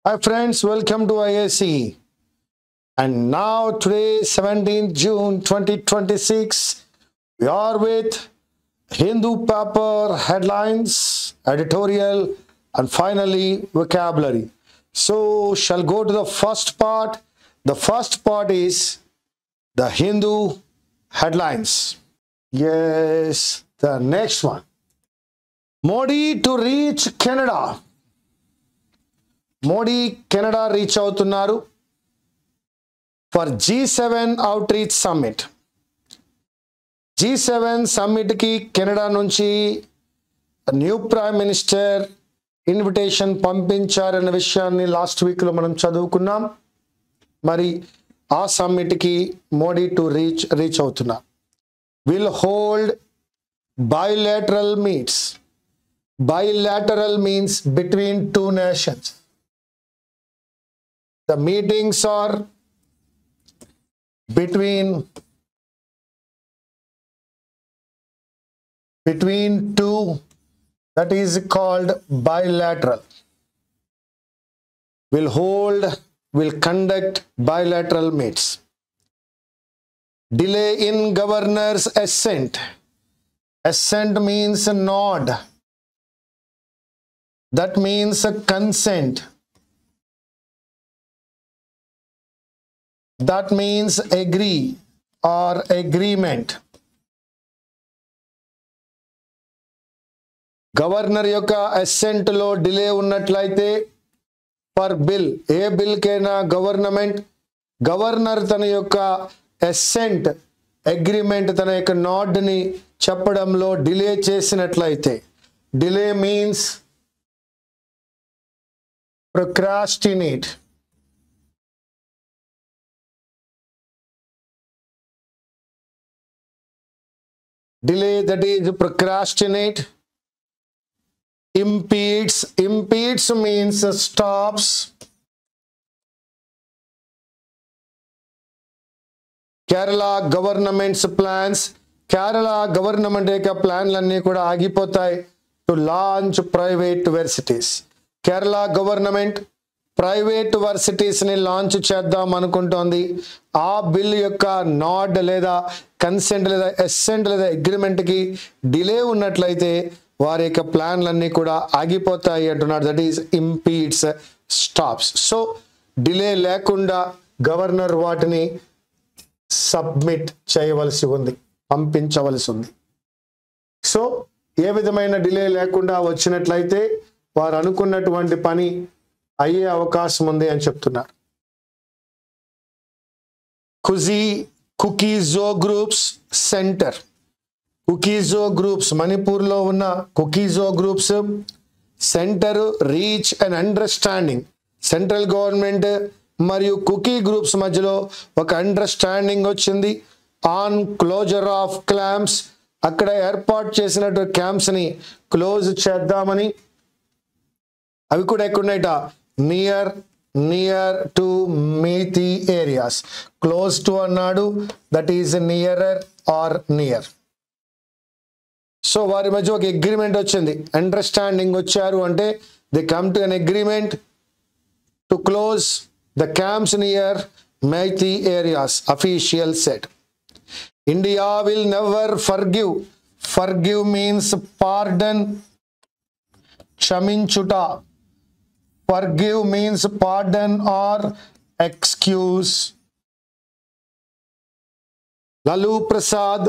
Hi friends, welcome to IAC. And now today, 17th June 2026, we are with Hindu paper headlines, editorial, and finally vocabulary. So shall go to the first part. The first part is the Hindu headlines. Yes, the next one. Modi to reach Canada. Modi Canada reach అవుతున్నారు for G7 outreach summit. G7 సమ్మిట్కి Canada నుంచి new prime minister invitation పంపించారన్న విషయాన్ని last వీక్లో మనం చదువుకున్నాం. మరి ఆ సమ్మిట్కి మోడీ టు రీచ్ అవుతున్నారు. Will hold bilateral meets. Bilateral means between two nations. The meetings are between two, that is called bilateral. Will conduct bilateral meets. Delay in governor's assent. Assent means a nod. That means a consent. That means agree or agreement. Governor యొక్క assigned లో delay ఉన్నట్లయితే per bill, ఏ bill కైనా governor తన యొక్క assigned agreement, తన యొక్క node ని చెప్పడంలో డిలే చేసినట్లయితే, delay means procrastinate. Delay, that is procrastinate. Impedes means stops. Kerala government's plans. Kerala government యొక్క ప్లాన్లన్నీ కూడా ఆగిపోతాయి to launch private varsities. Kerala government private వర్సిటీస్ని లాంచ్ చేద్దాం అనుకుంటోంది. ఆ బిల్ యొక్క నాడ్ లేదా కన్సెంట్ లేదా అసెంట్ లేదా అగ్రిమెంట్కి డిలే ఉన్నట్లయితే వారి యొక్క ప్లాన్లన్నీ కూడా ఆగిపోతాయి అంటున్నారు. That is impedes, stops. So delay లేకుండా గవర్నర్ వాటిని సబ్మిట్ చేయవలసి ఉంది, పంపించవలసి ఉంది. సో ఏ విధమైన డిలే లేకుండా వచ్చినట్లయితే వారు అనుకున్నటువంటి పని అయ్యే అవకాశం ఉంది అని చెప్తున్నారు. Kuki Zo groups centre. Kuki Zo groups, మణిపూర్లో ఉన్న Kuki Zo groups centre reach and understanding. Central government మరియు కుకీ గ్రూప్స్ మధ్యలో ఒక అండర్స్టాండింగ్ వచ్చింది ఆన్ క్లోజర్ ఆఫ్ క్యాంప్స్. అక్కడ ఏర్పాటు చేసినట్టు క్యాంప్స్ని క్లోజ్ చేద్దామని. అవి కూడా ఎక్కడున్నాయట, near to Meitei areas. Close to అన్నాడు, that is nearer or near. So వారి మధ్య ఒక అగ్రిమెంట్ వచ్చింది, అండర్స్టాండింగ్ వచ్చారు అంటే they come to an agreement to close the camps near Meitei areas, official said. India will never forgive. Forgive means pardon, క్షమించుట. Forgive means pardon or excuse. Lalu Prasad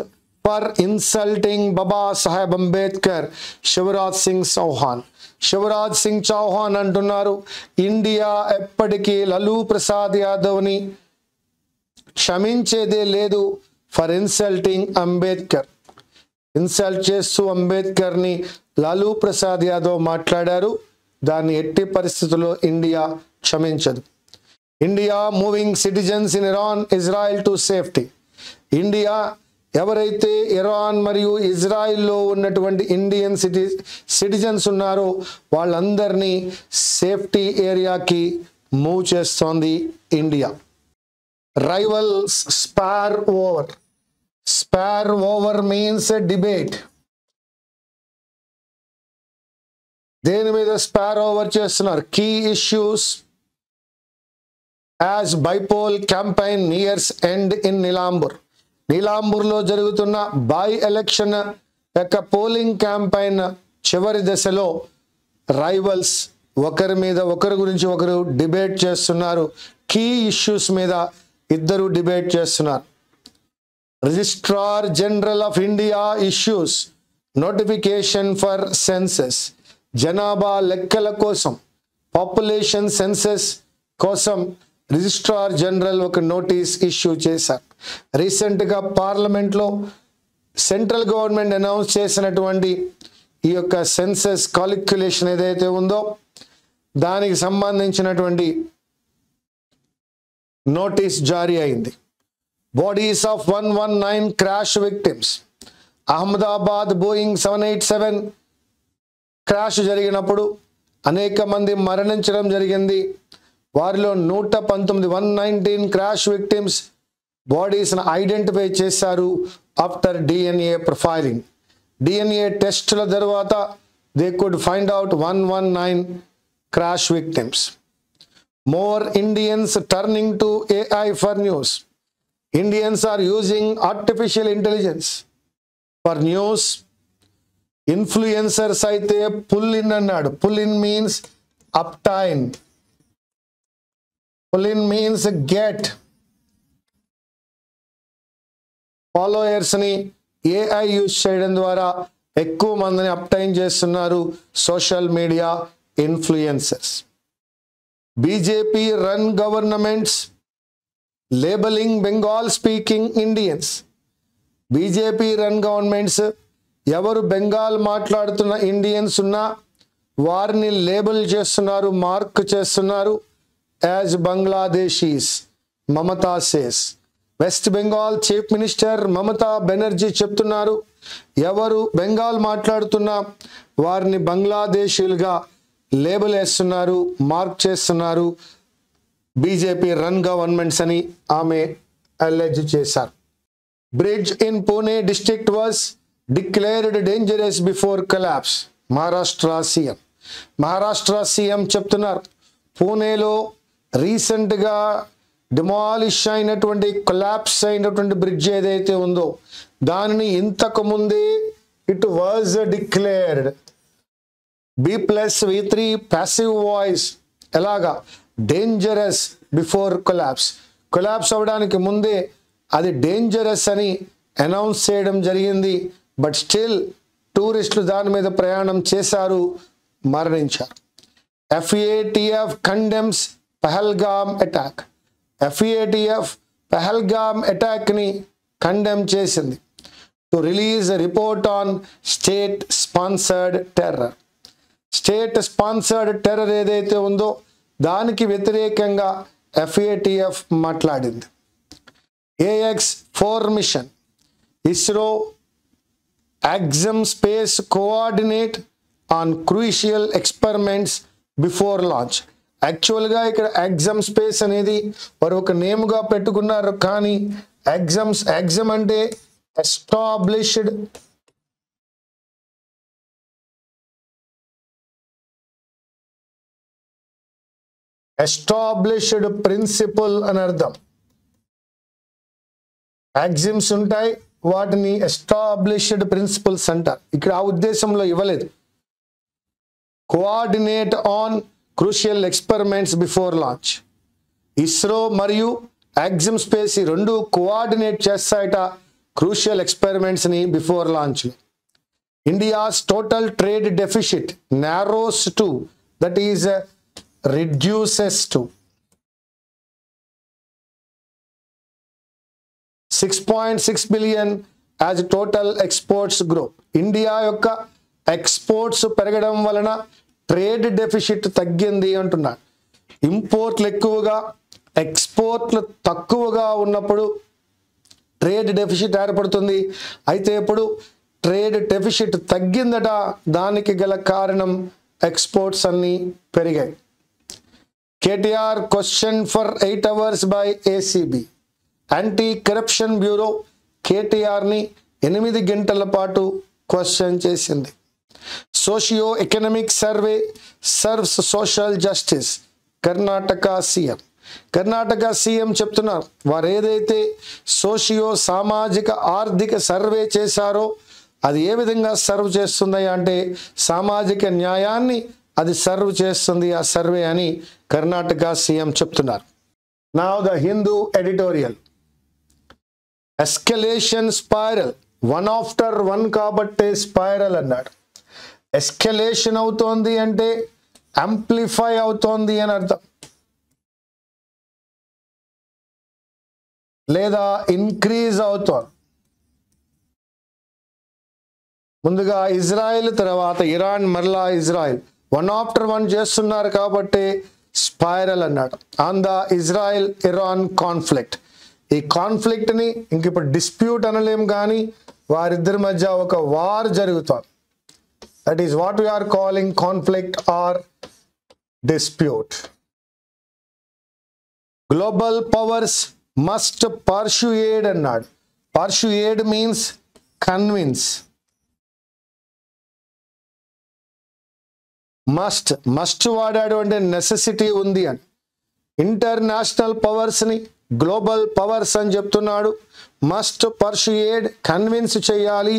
for insulting Baba Saheb Ambedkar. Shivraj Singh Chauhan. Shivraj Singh Chauhan అంటున్నారు, India ఎప్పటికీ లలూ ప్రసాద్ యాదవ్ని క్షమించేదే లేదు for insulting Ambedkar. Insult చేస్తూ అంబేద్కర్ని లలూ ప్రసాద్ యాదవ్ మాట్లాడారు. దాన్ని ఎట్టి పరిస్థితుల్లో India క్షమించదు. India moving citizens in Iran, Israel to safety. India ఎవరైతే ఇరాన్ మరియు ఇజ్రాయిల్లో ఉన్నటువంటి ఇండియన్ సిటిజన్స్ ఉన్నారో వాళ్ళందరినీ సేఫ్టీ ఏరియాకి మూవ్ చేస్తోంది India. Rivals spar over. Spar over means debate. దేని మీద స్పార్ ఓవర్ చేస్తున్నారు? Key issues as bypoll campaign nears end in Nilambur. నీలాంబూర్లో జరుగుతున్న బై ఎలక్షన్ యొక్క పోలింగ్ క్యాంపెయిన్ చివరి దశలో రైవల్స్ ఒకరి మీద ఒకరి గురించి ఒకరు డిబేట్ చేస్తున్నారు. కీ ఇష్యూస్ మీద ఇద్దరు డిబేట్ చేస్తున్నారు. Registrar general of India issues notification for census. జనాభా లెక్కల కోసం, పాపులేషన్ సెన్సస్ కోసం రిజిస్ట్రార్ జనరల్ ఒక నోటీస్ ఇష్యూ చేశారు. రీసెంట్గా పార్లమెంట్లో సెంట్రల్ గవర్నమెంట్ అనౌన్స్ చేసినటువంటి ఈ యొక్క సెన్సస్ కాలిక్యులేషన్ ఏదైతే ఉందో దానికి సంబంధించినటువంటి నోటీస్ జారీ అయింది. Bodies of 119 crash victims. Ahmedabad Boeing 787 crash జరిగినప్పుడు అనేక మంది మరణించడం జరిగింది. వారిలో 119 క్రాష్ విక్టిమ్స్ బాడీస్ను ఐడెంటిఫై చేశారు ఆఫ్టర్ డిఎన్ఏ ప్రొఫైలింగ్. డిఎన్ఏ టెస్టుల తర్వాత they could find out 119 crash victims. More Indians turning to AI for news. Indians are using artificial intelligence for news. Influencers అయితే పుల్ ఇన్ అన్నాడు. Pull in means obtain. Pull in means get. ఫాలోయర్స్ని AI use చేయడం ద్వారా ఎక్కువ మందిని obtain చేస్తున్నారు social media influencers. BJP run governments labelling Bengal speaking Indians. BJP run governments ఎవరు బెంగాల్ మాట్లాడుతున్న ఇండియన్స్ ఉన్నా వారిని లేబుల్ చేస్తున్నారు, మార్క్ చేస్తున్నారు as Bangladeshis. Mamata says. West Bengal chief minister Mamata Banerjee చెప్తున్నారు ఎవరు బెంగాల్ మాట్లాడుతున్నా వారిని బంగ్లాదేశీలుగా లేబుల్ వేస్తున్నారు, మార్క్ చేస్తున్నారు బీజేపీ రన్ గవర్నమెంట్స్ అని ఆమె అలెజ్ చేశారు. Bridge in Pune district was declared dangerous before collapse. Maharashtra CM. Maharashtra CM చెప్తున్నారు పూణేలో రీసెంట్గా డిమాలిష్ అయినటువంటి కొలాప్స్ అయినటువంటి బ్రిడ్జ్ ఏదైతే ఉందో దానిని ఇంతకు ముందే it was declared. B+V3 passive voice. ఎలాగా? Dangerous before collapse. కొలాప్స్ అవ్వడానికి ముందే అది డేంజరస్ అని అనౌన్స్ చేయడం జరిగింది. బట్ స్టిల్ టూరిస్టులు దాని మీద ప్రయాణం చేశారు, మరణించారు. FATF condemns Pahalgam attack. FATF Pahalgam అటాక్ని కండెమ్ చేసింది. To release report on state sponsored terror. State sponsored terror ఏదైతే ఉందో దానికి వ్యతిరేకంగా FATF మాట్లాడింది. AX-4 mission. ISRO Axiom Space coordinate on crucial experiments before launch. యాక్చువల్గా ఇక్కడ ఎగ్జామ్ స్పేస్ అనేది వారు ఒక నేమ్గా పెట్టుకున్నారు, కానీ ఎగ్జామ్ అంటే ఎస్టాబ్లిష్డ్ ప్రిన్సిపల్ అని అర్థం. ఎగ్జామ్స్ ఉంటాయి, వాటిని ఎస్టాబ్లిష్డ్ ప్రిన్సిపల్స్ అంటారు. ఇక్కడ ఆ ఉద్దేశంలో ఇవ్వలేదు. Coordinate on crucial experiments before launch. ISRO మరియు ఎగ్జామ్ స్పేస్ ఈ రెండు కోఆర్డినేట్ చేస్తాయట క్రూషియల్ ఎక్స్పెరిమెంట్స్ని before launch. India's total trade deficit narrows to, that is reduces to 6.6 billion as total exports grow. India యొక్క ఎక్స్పోర్ట్స్ పెరగడం వలన ట్రేడ్ డెఫిసిట్ తగ్గింది అంటున్నాడు. ఇంపోర్ట్లు ఎక్కువగా ఎక్స్పోర్ట్లు తక్కువగా ఉన్నప్పుడు ట్రేడ్ డెఫిసిట్ ఏర్పడుతుంది. అయితే ఇప్పుడు ట్రేడ్ డెఫిసిట్ తగ్గిందట. దానికి గల కారణం ఎక్స్పోర్ట్స్ అన్నీ పెరిగాయి. KTR question for 8 hours by ACB. Anti corruption bureau కేటీఆర్ని 8 గంటల పాటు క్వశ్చన్ చేసింది. Socio economic survey serves social justice. Karnataka CM. Karnataka CM చెప్తున్నారు, వారు ఏదైతే సోషియో సామాజిక ఆర్థిక సర్వే చేశారో అది ఏ విధంగా సర్వ్ చేస్తుంది అంటే సామాజిక న్యాయాన్ని అది సర్వ్ చేస్తుంది ఆ సర్వే అని కర్ణాటక సీఎం చెప్తున్నారు. Now the Hindu editorial. Escalation spiral, one after one కాబట్టే స్పైరల్ అన్నాడు. ఎస్కలేషన్ అవుతోంది అంటే యాంప్లిఫై అవుతోంది అని అర్థం, లేదా ఇంక్రీజ్ అవుతోంది. ముందుగా ఇజ్రాయెల్, తర్వాత ఇరాన్, మరలా ఇజ్రాయెల్, వన్ ఆఫ్టర్ వన్ చేస్తున్నారు కాబట్టి స్పైరల్ అన్నాడు. On the Israel Iran conflict, ఈ కాన్ఫ్లిక్ట్ని ఇంక ఇప్పుడు డిస్ప్యూట్ అనలేం కానీ వారిద్దరి మధ్య ఒక వార్ జరుగుతోంది. That is what we're calling conflict or dispute. Global powers must persuade అన్నాడు. Persuade means convince. మస్ట్ వాడాడు అంటే నెసెసిటీ ఉంది అని. ఇంటర్నేషనల్ పవర్స్ని గ్లోబల్ పవర్స్ అని చెప్తున్నాడు. మస్ట్ పర్సుయేడ్, కన్విన్స్ చేయాలి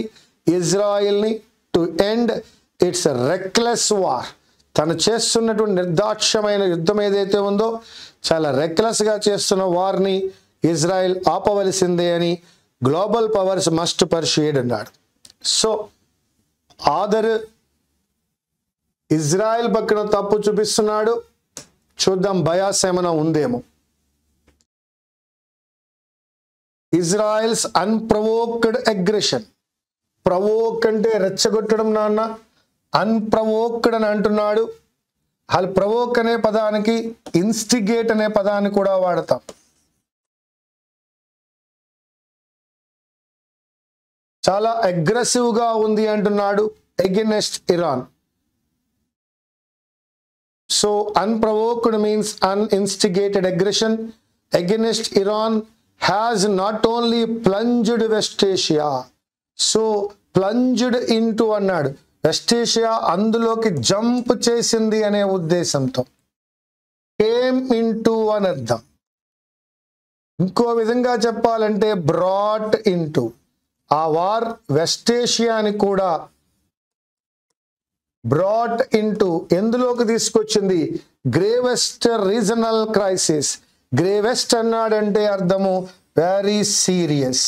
ఇజ్రాయిల్ని to end its reckless war. తను చేస్తున్నటువంటి నిర్దాక్ష్యమైన యుద్ధం ఏదైతే ఉందో చాలా రెక్లెస్గా చేస్తున్న వార్ని ఇజ్రాయెల్ ఆపవలసిందే అని గ్లోబల్ పవర్స్ మస్ట్ పర్సుయేడ్ అన్నాడు. సో ఆదర్ ఇజ్రాయెల్ పక్కన తప్పు చూపిస్తున్నాడు. చూద్దాం బయాస్ ఏమైనా ఉందేమో. Israel's అన్ప్రవోక్డ్ aggression. ప్రవోక్ అంటే రెచ్చగొట్టడం నాన్న, అన్ప్రవోక్డ్ అని అంటున్నాడు. వాళ్ళు ప్రవోక్ అనే పదానికి ఇన్స్టిగేట్ అనే పదాన్ని కూడా వాడతాం. చాలా అగ్రెసివ్గా ఉంది అంటున్నాడు against Iran. So unprovoked means uninstigated aggression against Iran has not only plunged West Asia, so plunged into అన్నాడు. వెస్ట్ ఏషియా అందులోకి జంప్ చేసింది అనే ఉద్దేశంతో, కేమ్ ఇంటూ అని అర్థం. ఇంకో విధంగా చెప్పాలంటే బ్రాట్ ఇంటూ. ఆ వార్ వెస్ట్ ఏషియాని కూడా బ్రాట్ ఇంటూ ఎందులోకి తీసుకొచ్చింది? గ్రేవెస్ట్ రీజనల్ క్రైసిస్. గ్రేవెస్ట్ అన్నాడంటే అర్థము very serious,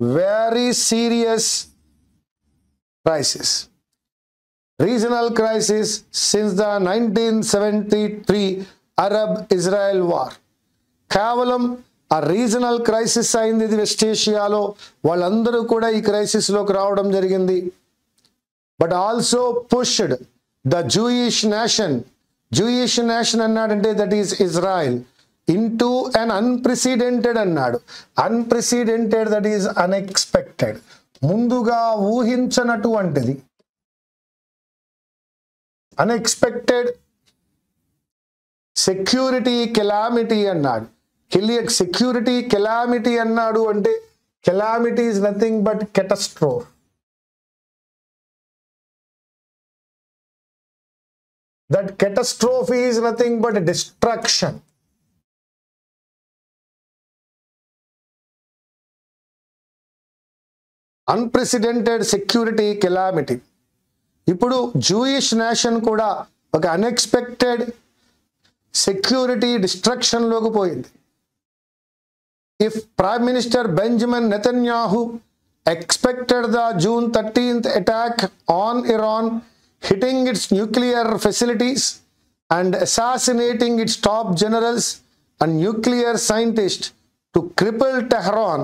very serious crisis. Regional crisis since the 1973 Arab Israel war. కేవలం ఆ రీజనల్ క్రైసిస్ అయింది ఇది వెస్ట్ ఏషియాలో. వాళ్ళందరూ కూడా ఈ క్రైసిస్లోకి రావడం జరిగింది. But also pushed the Jewish nation అన్నాడంటే that is Israel into an unprecedented అన్నాడు. Unprecedented, that is unexpected, ముందుగా ఊహించనటువంటిది. Unexpected security calamity అన్నాడు. సెక్యూరిటీ కెలామిటీ అన్నాడు అంటే calamity is nothing but catastrophe. That catastrophe is nothing but destruction. Unprecedented security calamity. ఇప్పుడు Jewish nation కూడా ఒక unexpected security డిస్ట్రక్షన్లోకి పోయింది. If Prime Minister Benjamin Netanyahu expected the June 13th attack on Iran, hitting its nuclear facilities and assassinating its top generals and nuclear scientists to cripple Tehran,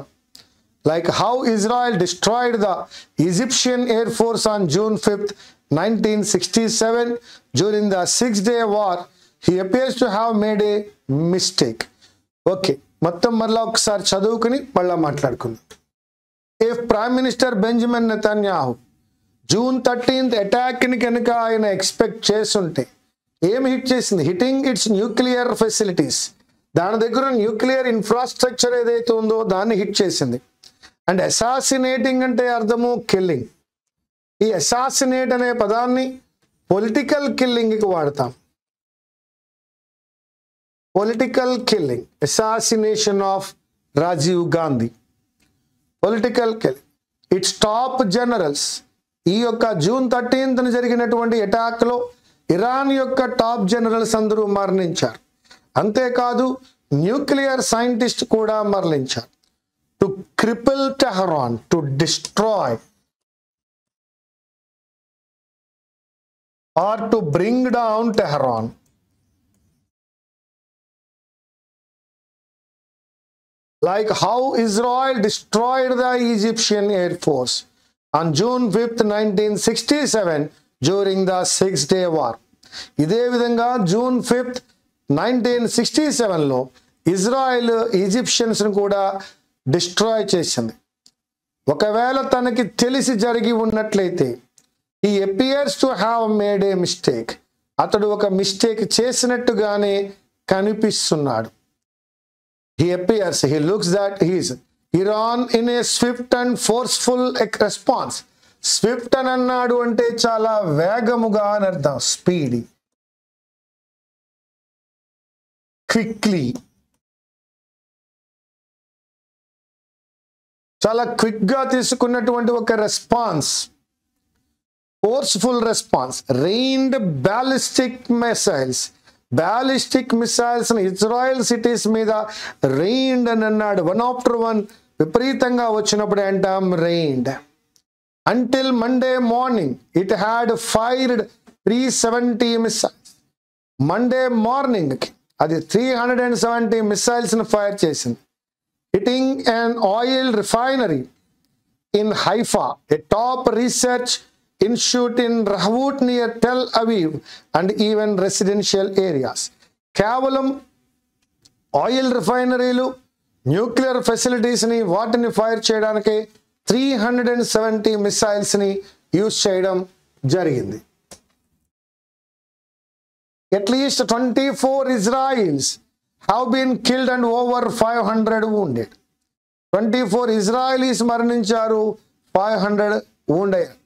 like how Israel destroyed the Egyptian Air Force on June 5th, 1967 during the Six-Day War, he appears to have made a mistake. Okay, మొత్తం మళ్ళా ఒకసారి చదువుకుని మళ్ళా మాట్లాడుకుందాం. If Prime Minister Benjamin Netanyahu June 13th అటాక్ని కనుక ఆయన expect చేస్తుంటే ఏమి హిట్ చేసింది? Hitting it's nuclear facilities. దాని దగ్గర న్యూక్లియర్ ఇన్ఫ్రాస్ట్రక్చర్ ఏదైతే ఉందో దాన్ని హిట్ చేసింది. అండ్ అసాసినేటింగ్ అంటే అర్థము కిల్లింగ్. ఈ అసాసినేట్ అనే పదాన్ని పొలిటికల్ కిల్లింగ్కి వాడతాం. Political killing, assassination of Rajiv Gandhi. Political killing. Its top generals. ఈ యొక్క జూన్ 13th జరిగినటువంటి అటాక్లో ఇరాన్ యొక్క టాప్ జనరల్స్ అందరూ మరణించారు. అంతేకాదు న్యూక్లియర్ సైంటిస్ట్ కూడా మరణించారు. To cripple Tehran, to destroy or to bring down Tehran. Like how Israel destroyed the Egyptian Air Force on June 5th, 1967 during the Six-Day War. ఇదే విధంగా జూన్ 5th, 1967లో ఇజ్రాయెల్ ఈజిప్షియన్స్ను కూడా destroy చేసింది. ఒకవేళ తనకి తెలిసి జరిగి ఉన్నట్లయితే he appears to have made a mistake. అతడు ఒక మిస్టేక్ చేసినట్టుగానే కనిపిస్తున్నాడు. He appears, he looks that he is Iran in a swift and forceful response. Swift అని అన్నాడు అంటే చాలా వేగముగా అని అర్థం. స్పీడీ, క్విక్లీ, చాలా క్విక్గా తీసుకున్నటువంటి ఒక response. Forceful response. Rained ballistic missiles. Ballistic missiles Israel cities మీద రెయిన్డ్ అని అన్నాడు. వన్ ఆఫ్టర్ వన్ విపరీతంగా వచ్చినప్పుడు అంటాం rained. Until Monday morning it had fired 370 missiles. Monday మార్నింగ్కి అది 370 మిసైల్స్ని ఫైర్ చేసింది. Hitting an oil refinery in Haifa, a top research institute in Rahut near Tel Aviv and even residential areas. కేవలం oil రిఫైనరీలు, nuclear ఫెసిలిటీస్ని వాటిని fire చేయడానికి 370 మిసైల్స్ని use చేయడం జరిగింది. At least 24 Israelis have been killed and over 500 wounded. 24 Israelis మరణించారు, 500 wounded అయ్యారు.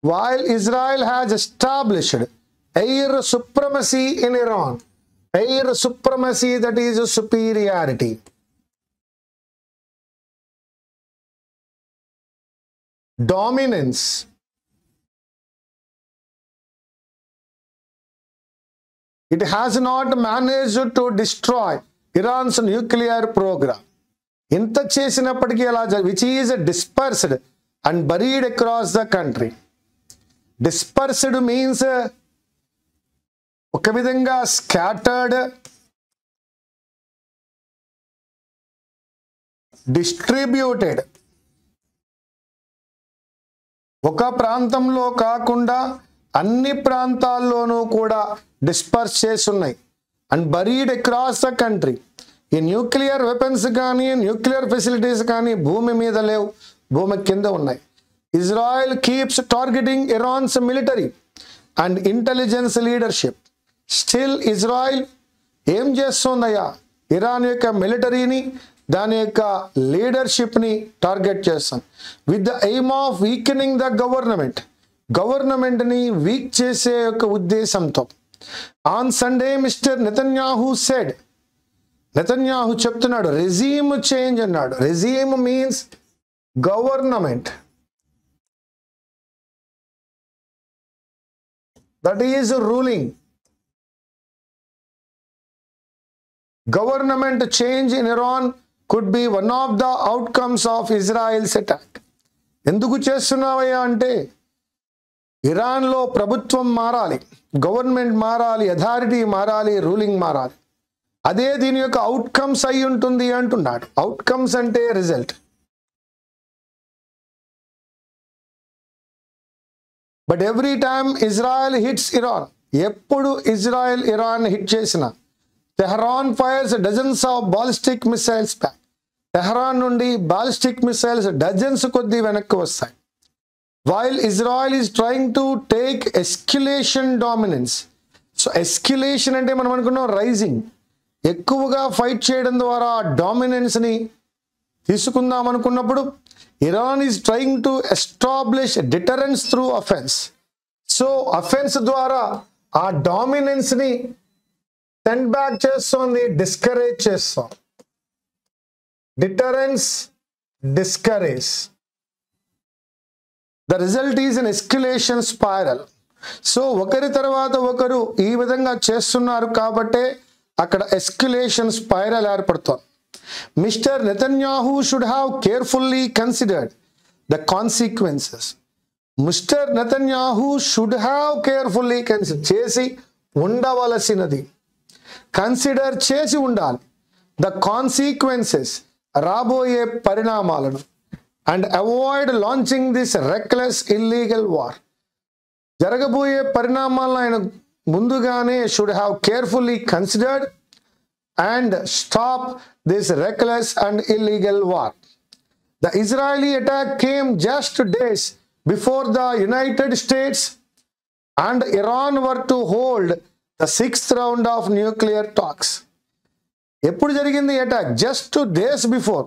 While Israel has established air supremacy in Iran, air supremacy, that is superiority. Dominance. It has not managed to destroy Iran's nuclear program. ఇంత చేసినప్పటికీ అలా which is dispersed and buried across the country. Dispersed means ఒక విధంగా scattered, distributed. ఒక ప్రాంతంలో కాకుండా అన్ని ప్రాంతాల్లోనూ కూడా డిస్పర్స్ చేసి ఉన్నాయి. And buried across the country. ఈ న్యూక్లియర్ వెపన్స్ కానీ న్యూక్లియర్ ఫెసిలిటీస్ కానీ భూమి మీద లేవు, భూమి కింద ఉన్నాయి. Israel keeps targeting Iran's military and intelligence leadership. Still Israel ఏం చేస్తుందయ్యా? ఇరాన్ యొక్క మిలిటరీని, దాని యొక్క లీడర్షిప్ని టార్గెట్ చేస్తాం. With the aim of weakening the government. గవర్నమెంట్ని వీక్ చేసే యొక్క ఉద్దేశంతో. On Sunday mister Netanyahu said, Netanyahu చెప్తున్నాడు రెజీమ్ చేంజ్ అన్నాడు. Regime means government. That is ruling. Government change in Iran could be one of the outcomes of Israel's attack. ఎందుకు చేస్తున్నావయ్యా అంటే ఇరాన్లో ప్రభుత్వం మారాలి, గవర్నమెంట్ మారాలి, అథారిటీ మారాలి, రూలింగ్ మారాలి. అదే దీని యొక్క అవుట్కమ్స్ అయి ఉంటుంది అంటున్నాడు. అవుట్కమ్స్ అంటే result. But every time Israel hits Iran, ఎప్పుడు ఇజ్రాయెల్ ఇరాన్ హిట్ చేసిన Tehran fires dozens of ballistic missiles back. Tehran నుండి బాలిస్టిక్ మిసైల్స్ డజన్స్ కొద్ది వెనక్కి వస్తాయి. While Israel is trying to take escalation dominance. So escalation అంటే మనం అనుకున్నాం rising, ఎక్కువగా ఫైట్ చేయడం ద్వారా డామినెన్స్ని తీసుకుందాం అనుకున్నప్పుడు Iran is trying to establish deterrence through offence. So offence ద్వారా ఆ డామినెన్స్ని సెండ్ బ్యాక్ చేస్తోంది, డిస్కరేజ్ చేస్తాం. Deterrence, discourage. The result is an escalation spiral. So ఒకరి తర్వాత ఒకరు ఈ విధంగా చేస్తున్నారు కాబట్టే అక్కడ ఎస్కలేషన్ స్పైరల్ ఏర్పడుతోంది. Mister Netanyahu should have carefully considered the consequences. Mister Netanyahu should have carefully consider చేసి ఉండవలసినది, కన్సిడర్ చేసి ఉండాలి. ద కాన్సిక్వెన్సెస్ రాబోయే పరిణామాలను. And avoid launching this reckless illegal war. జరగబోయే పరిణామాలను ఆయన ముందుగానే should have carefully considered and stop this reckless and illegal war. The Israeli attack came just days before the United States and Iran were to hold the 6th round of nuclear talks. ఎప్పుడు జరిగింది attack? Just days before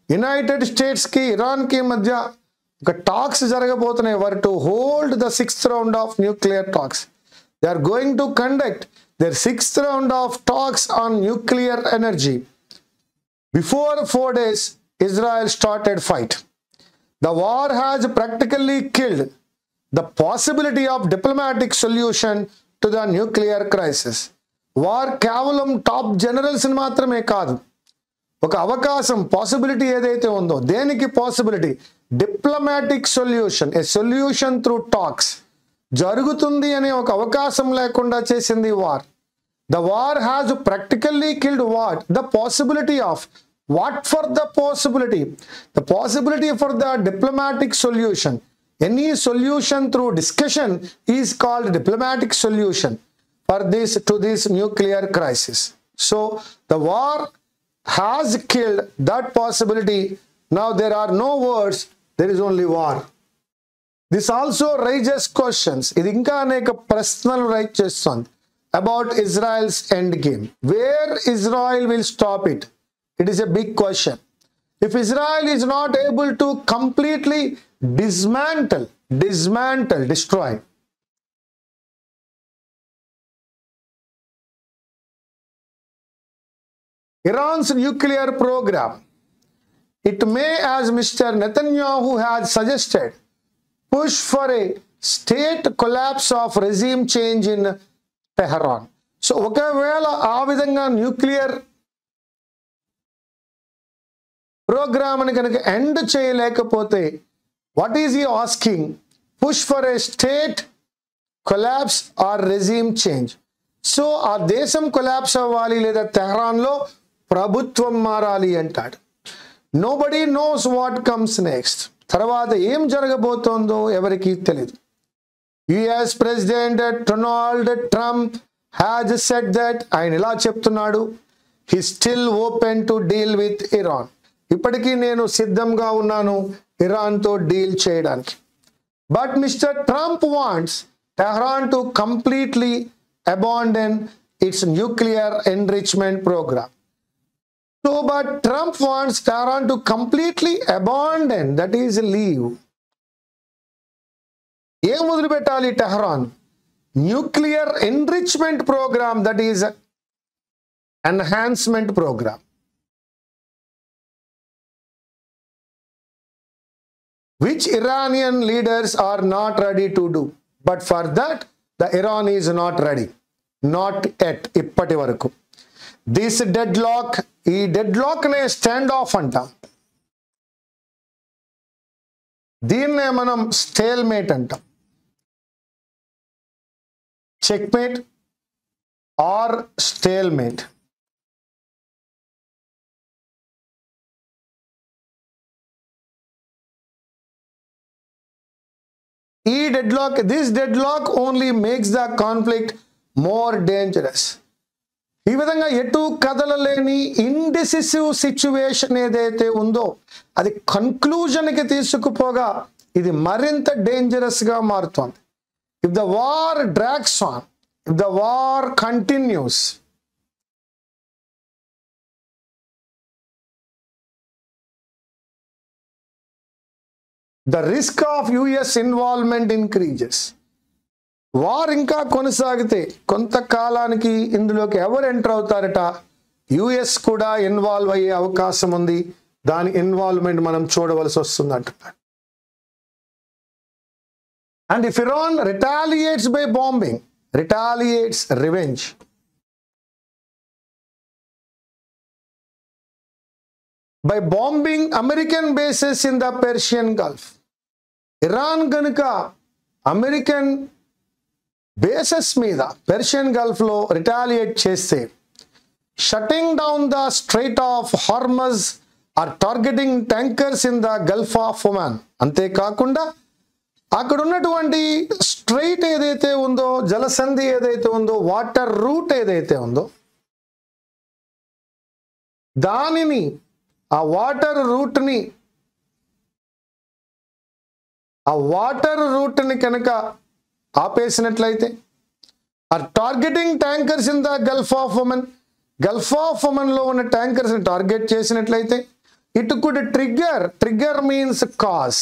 United స్టేట్స్కి ఇరాన్కి మధ్య ఒక talks జరగబోతున్నాయి. Were to hold the 6th round of nuclear talks. They are going to conduct their 6th round of talks on nuclear energy. Before 4 days, Israel started fight. The war has practically killed the possibility of diplomatic solution to the nuclear crisis. War కేవలం top generals మాత్రమే కాదు, ఒక అవకాశం, possibility ఏదైతే ఉందో దేనికి possibility? Diplomatic solution, a solution through talks జరుగుతుంది అనే ఒక అవకాశం లేకుండా చేసింది war. The war has practically killed what? The possibility of. What for the possibility? The possibility for the diplomatic solution. Any solution through discussion is called diplomatic solution for this nuclear crisis. So the war has killed that possibility. Now there are no wars, there is only war. This also raises questions. ఇది ఇంకా అనేక ప్రశ్నలు rise చేస్తుంది about Israel's end game. Where Israel will stop it? It is a big question. If Israel is not able to completely dismantle, destroy Iran's nuclear program, it may, as Mr. Netanyahu has suggested, push for a state collapse of regime change in Tehran. So ఒకవేళ ఆ విధంగా nuclear programme అని కనుక end చేయలేకపోతే, what is he asking? Push for a state collapse or regime change. So ఆ దేశం collapse అవ్వాలి లేదా తెహరాన్లో ప్రభుత్వం మారాలి అంటాడు. Nobody knows what comes next. తర్వాత ఏం జరగబోతోందో ఎవరికి తెలియదు. US president Donald Trump has said that, ఆయన ఇలా చెప్తున్నాడు, he still open to deal with Iran. ఇప్పటికీ నేను సిద్ధంగా ఉన్నాను ఇరాన్తో డీల్ చేయడానికి. But mister Trump wants Tehran to completely abandon its nuclear enrichment programme. So but Trump wants Tehran to completely abandon, that is leave. ఏం వదిలిపెట్టాలి Tehran? Nuclear enrichment programme, that is enhancement programme. Which Iranian leaders are not ready to do. But for that, the Iran is not ready. Not yet. ఇప్పటి వరకు. This deadlock, ఈ deadlock నే standoff అంటాం. దీన్నే మనం stalemate అంటాం. Checkmate or stalemate. This deadlock only makes the conflict more dangerous. ఈ విధంగా ఎటు కదలలేని ఇండిసిసివ్ సిచ్యువేషన్ ఏదైతే ఉందో అది కన్క్లూజన్కి తీసుకుపోగా ఇది మరింత డేంజరస్గా మారుతోంది. If the war drags on, if the war continues, the risk of US involvement increases. War ఇంకా కొనసాగితే కొంతకాలానికి ఇందులోకి ఎవరు ఎంటర్ అవుతారట? యుఎస్ కూడా ఇన్వాల్వ్ అయ్యే అవకాశం ఉంది. దాని ఇన్వాల్వ్మెంట్ మనం చూడవలసి వస్తుంది అంటున్నాడు. And if Iran retaliates by bombing, retaliates, revenge, by bombing American bases in the Persian Gulf. Iran గనుక అమెరికన్ బేసెస్ మీద పెర్షియన్ గల్ఫ్లో రిటాలియేట్ చేస్తే, shutting down the strait of హార్మజ్ are targeting tankers in the Gulf of Oman. అంతేకాకుండా అక్కడ ఉన్నటువంటి straight ఏదైతే ఉందో, జలసంధి ఏదైతే ఉందో, వాటర్ రూట్ ఏదైతే ఉందో, దానిని, ఆ వాటర్ రూట్ని కనుక ఆపేసినట్లయితే, or targeting tankers in the Gulf of Oman, Gulf of ఒమన్లో ఉన్న ట్యాంకర్స్ని టార్గెట్ చేసినట్లయితే, it could trigger means cause,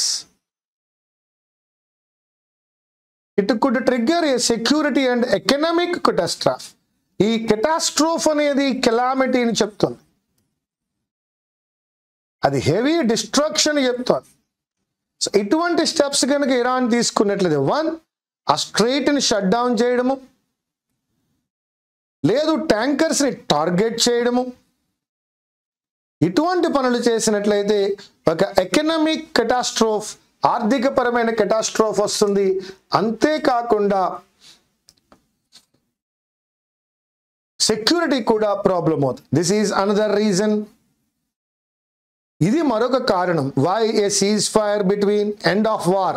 it could trigger a security and economic catastrophe. ఈ కెటాస్ట్రోఫ్ అనేది కెలామిటీని చెప్తుంది, అది హెవీ డిస్ట్రక్షన్ చెప్తాను. సో ఇటువంటి స్టెప్స్ కనుక ఇరాన్ తీసుకున్నట్లయితే, 1, ఆ స్ట్రైట్ని షట్ డౌన్ చేయడము, లేదు ట్యాంకర్స్ని టార్గెట్ చేయడము, ఇటువంటి పనులు చేసినట్లయితే ఒక ఎకనామిక్ కెటాస్ట్రోఫ్, ఆర్థికపరమైన కెటాస్ట్రోఫ్ వస్తుంది. అంతేకాకుండా సెక్యూరిటీ కూడా ప్రాబ్లం అవుతుంది. This is another reason. ఇది మరొక కారణం why a ceasefire between end of war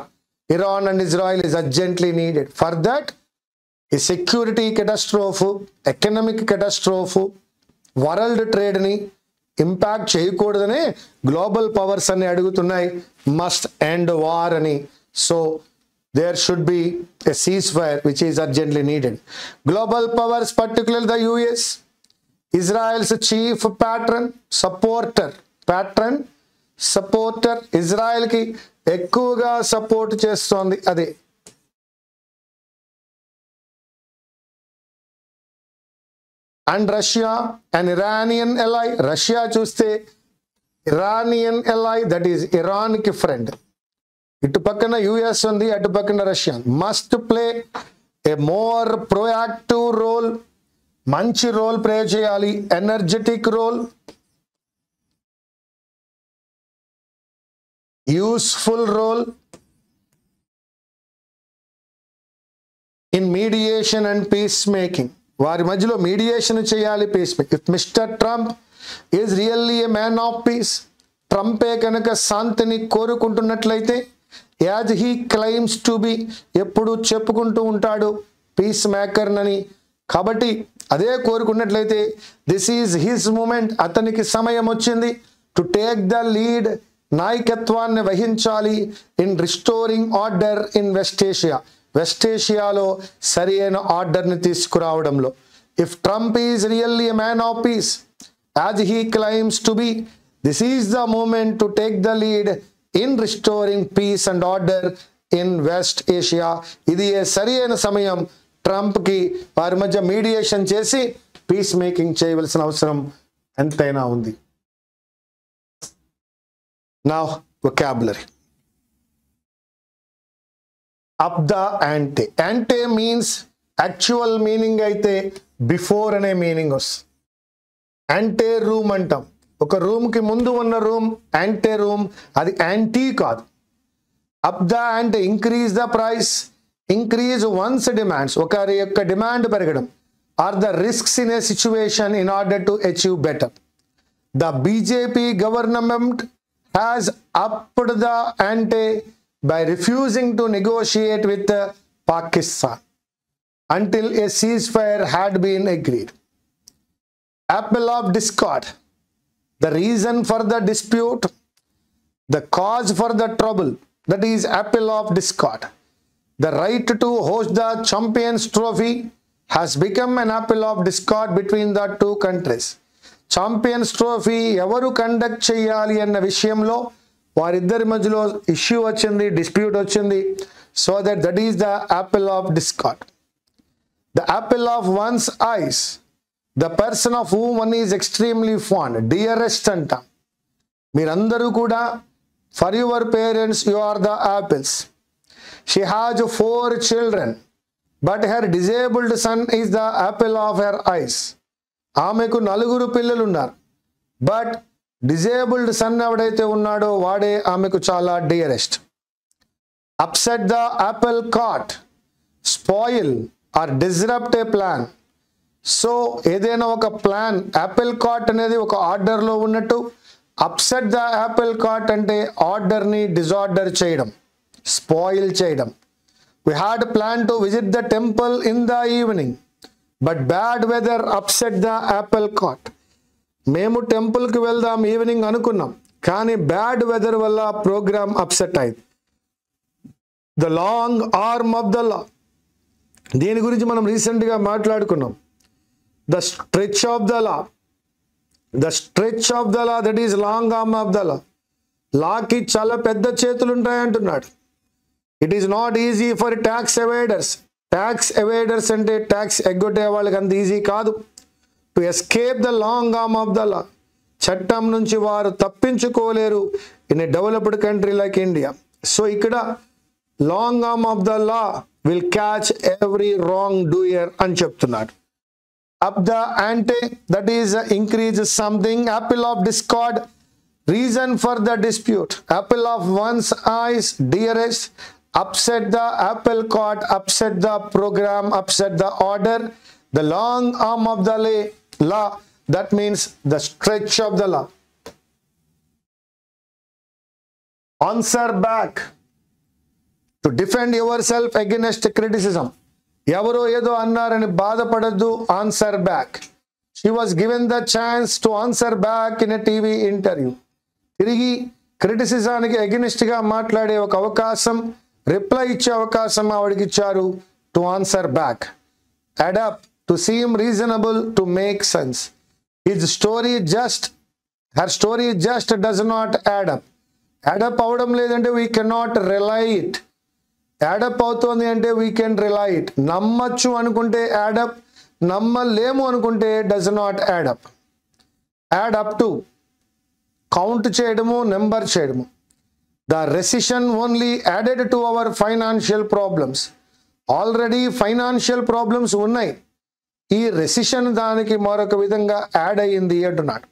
Iran and Israel is urgently needed. For that, a security catastrophe, economic catastrophe, world trade ni impact చేయకూడదనే global powers అని అడుగుతున్నాయి, must end war అని. So there should be a ceasefire which is urgently needed. Global powers, particularly the US, Israel's chief supporter ఇజ్రాయెల్కి ఎక్కువగా support చేస్తోంది. అదే and Russia and Iranian ally. Russia చూస్తే Iranian ally, that is ఇరాన్కి friend. ఇటు పక్కన US ఉంది, అటు పక్కన Russia. Must play a more proactive role, మంచి రోల్ ప్లే చేయాలి, energetic role, useful role in mediation and peacemaking. వారి మధ్యలో మీడియేషన్ చేయాలి, peace making. If Mr Trump is really a man of peace, ట్రంపే కనుక శాంతిని కోరుకుంటున్నట్లయితే, as he claims to be, ఎప్పుడు చెప్పుకుంటూ ఉంటాడు పీస్ మేకర్ అని, కాబట్టి అదే కోరుకున్నట్లయితే, దిస్ ఈజ్ హిస్ మూమెంట్, అతనికి సమయం వచ్చింది టు టేక్ ద లీడ్, నాయకత్వాన్ని వహించాలి, in restoring order in West Asia, West ఏషియాలో సరి అయిన ఆర్డర్ని తీసుకురావడంలో. If Trump is really a man of peace as he claims to B, this is the moment to take the lead in restoring peace and order in West Asia. ఇది సరి అయిన సమయం ట్రంప్కి వారి మధ్య మీడియేషన్ చేసి పీస్ మేకింగ్ చేయవలసిన అవసరం ఎంతైనా ఉంది. Now, vocabulary. Up the ante. Ante means actual meaning అయితే before అనే మీనింగ్ వస్తుంది. ante రూమ్ అంటాం. ఒక రూమ్కి ముందు ఉన్న రూమ్ ante రూమ్, అది యాంటీ కాదు. Up the ante, increase the price, increase one's demands, ఒకరి యొక్క డిమాండ్ పెరగడం, are the risks in a situation in order to achieve better. The BJP government has upped the ante by refusing to negotiate with Pakistan until a ceasefire had been agreed. Apple of discord, the reason for the dispute, the cause for the trouble, that is apple of discord. The right to host the Champions Trophy has become an apple of discord between the two countries. Champions trophy ఎవరు conduct చేయాలి అన్న విషయంలో వారిద్దరి మధ్యలో issue వచ్చింది, dispute వచ్చింది. So that is the apple of discord. The apple of one's eyes, the person of whom one is extremely fond, dearest anta. Meerandaru kuda, for your parents you are the apples. She has 4 children, but her disabled son is the apple of her eyes. ఆమెకు 4 పిల్లలు ఉన్నారు, but disabled sun ఎవడైతే ఉన్నాడో వాడే ఆమెకు చాలా dearest. Upset the apple cart, spoil or disrupt a plan. So ఏదైనా ఒక ప్లాన్, యాపిల్ కార్ట్ అనేది ఒక ఆర్డర్లో ఉన్నట్టు, అప్సెట్ ద యాపిల్ కార్ట్ అంటే ఆర్డర్ని డిజార్డర్ చేయడం, స్పాయిల్ చేయడం. We had planned to visit the temple in the evening, but bad weather upset the apple cart. మేము టెంపుల్కి వెళ్దాం ఈవినింగ్ అనుకున్నాం, కానీ బ్యాడ్ వెదర్ వల్ల ప్రోగ్రామ్ అప్సెట్ అయింది. The long arm of the law, దీని గురించి మనం రీసెంట్గా మాట్లాడుకున్నాం. The stretch of the law, the stretch of the law, that is long arm of the law. లాకి చాలా పెద్ద చేతులు ఉంటాయంటున్నాడు. It is not easy for tax evaders. Tax evaders అంటే ట్యాక్స్ ఎగ్గొట్టే వాళ్ళకి అంత ఈజీ కాదు. To escape the long arm of the law, చట్టం నుంచి వారు తప్పించుకోలేరు in a developed country like India. So ఇక్కడ long arm of the law will catch every wrongdoer అని చెప్తున్నాడు. Up the ante, that is increase something. Apple of discord, reason for the dispute. Apple of one's eyes, dearest. Upset the apple cart, upset the program, upset the order. The long arm of the law, that means the stretch of the law. Answer back, to defend yourself against criticism. ఎవరో ఏదో అన్నారని బాధపడద్దు, answer back. She was given the chance to answer back in a TV interview. తిరిగి క్రిటిసిజానికి అగెనిస్ట్గా మాట్లాడే ఒక అవకాశం, reply ఇచ్చే అవకాశం ఆవిడకి ఇచ్చారు. To answer back, adapt, to seem reasonable, to make sense. His story just, her story just does not add up. Add up అవడం లేదంటే we can not rely it. Add up అవుతోంది అంటే వీ కెన్ రిలై ఇట్. నమ్మచ్చు అనుకుంటే యాడప్, నమ్మలేము అనుకుంటే does not add up. Add up to, count చేయడము, number చేయడము. The recession only added to our financial problems. Already financial problems ఉన్నాయి, ఈ రెసిషన్ దానికి మరొక విధంగా యాడ్ అయ్యింది అంటున్నాడు.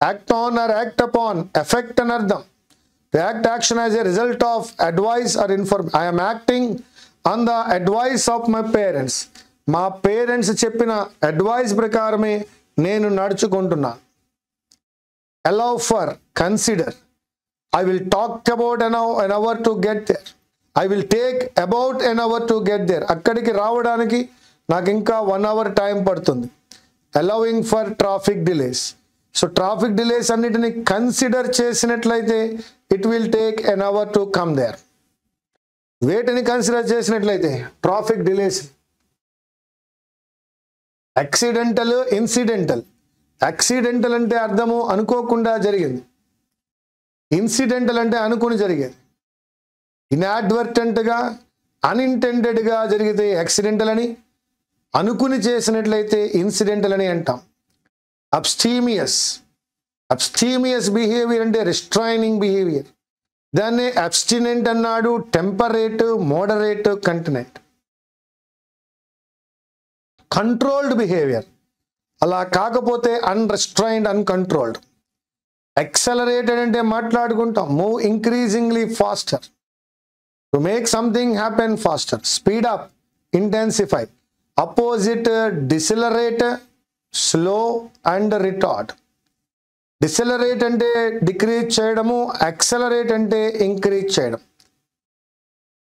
Act on are act upon, effect అని అర్థం. Act action as a result of advice or information. I'm acting on the advice of my parents. మా పేరెంట్స్ చెప్పిన అడ్వైస్ ప్రకారమే నేను నడుచుకుంటున్నాను. Allow for, consider. I will talk about an hour to get there. I will take about an hour to get there. అక్కడికి రావడానికి నాకు ఇంకా 1 hour time పడుతుంది. Allowing for traffic delays. So traffic delays అన్నిటిని consider చేసినట్లయితే it will take an hour to come there. వేటిని consider చేసినట్లయితే traffic delays. Accidental, incidental. Accidental అంటే అర్థము అనుకోకుండా జరిగింది, ఇన్సిడెంటల్ అంటే అనుకుని జరిగేది. ఇన్అడ్వర్టెంట్గా, అన్ఇంటెండెడ్గా జరిగితే యాక్సిడెంటల్ అని, అనుకుని చేసినట్లయితే ఇన్సిడెంటల్ అని అంటాం. అబ్స్టీమియస్, అబ్స్టీమియస్ బిహేవియర్ అంటే రిస్ట్రైనింగ్ బిహేవియర్, దాన్నే అబ్స్టినెంట్ అన్నాడు. Temperate, moderate, continent. Controlled behaviour, అలా కాకపోతే అన్రెస్ట్రైన్డ్, అన్కంట్రోల్డ్. ఎక్సలరేటెడ్ అంటే మాట్లాడుకుంటాం, move increasingly faster, to make something happen faster. Speed up, intensify. Opposite decelerate, slow and retard. Decelerate అంటే decrease చేయడము, accelerate అంటే ఇంక్రీజ్ చేయడం.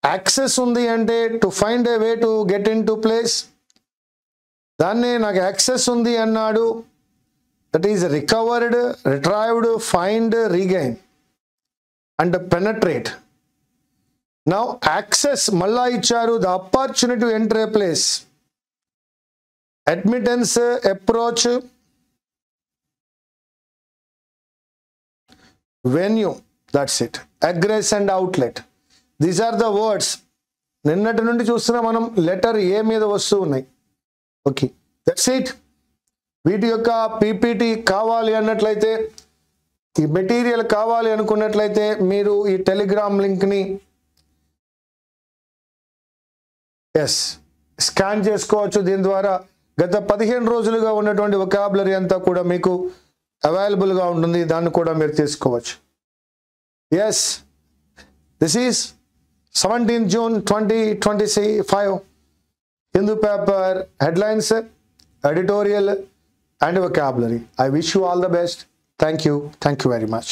యాక్సెస్ ఉంది అంటే to find a way to get in to place, దాన్నే నాకు యాక్సెస్ ఉంది అన్నాడు. That is recovered, retrieved, find, regain and penetrate. Now access మళ్ళా ఇచ్చారు. The opportunity to enter a place. Admittance, approach, venue, that's it. Egress and outlet, these are the words నిన్నటి నుండి చూస్తున్నా మనం లెటర్ ఏ మీద వస్తూ ఉన్నాయి. Okay, that's it. వీటి యొక్క పీపీటీ కావాలి అన్నట్లయితే, ఈ మెటీరియల్ కావాలి అనుకున్నట్లయితే మీరు ఈ టెలిగ్రామ్ లింక్ని స్కాన్ చేసుకోవచ్చు. దీని ద్వారా గత 15 రోజులుగా ఉన్నటువంటి వొకాబులరీ అంతా కూడా మీకు అవైలబుల్గా ఉంటుంది. దాన్ని కూడా మీరు తీసుకోవచ్చు. Yes, this is 17th June 2025 Hindu paper headlines, editorial and vocabulary. I wish you all the best. Thank you very much.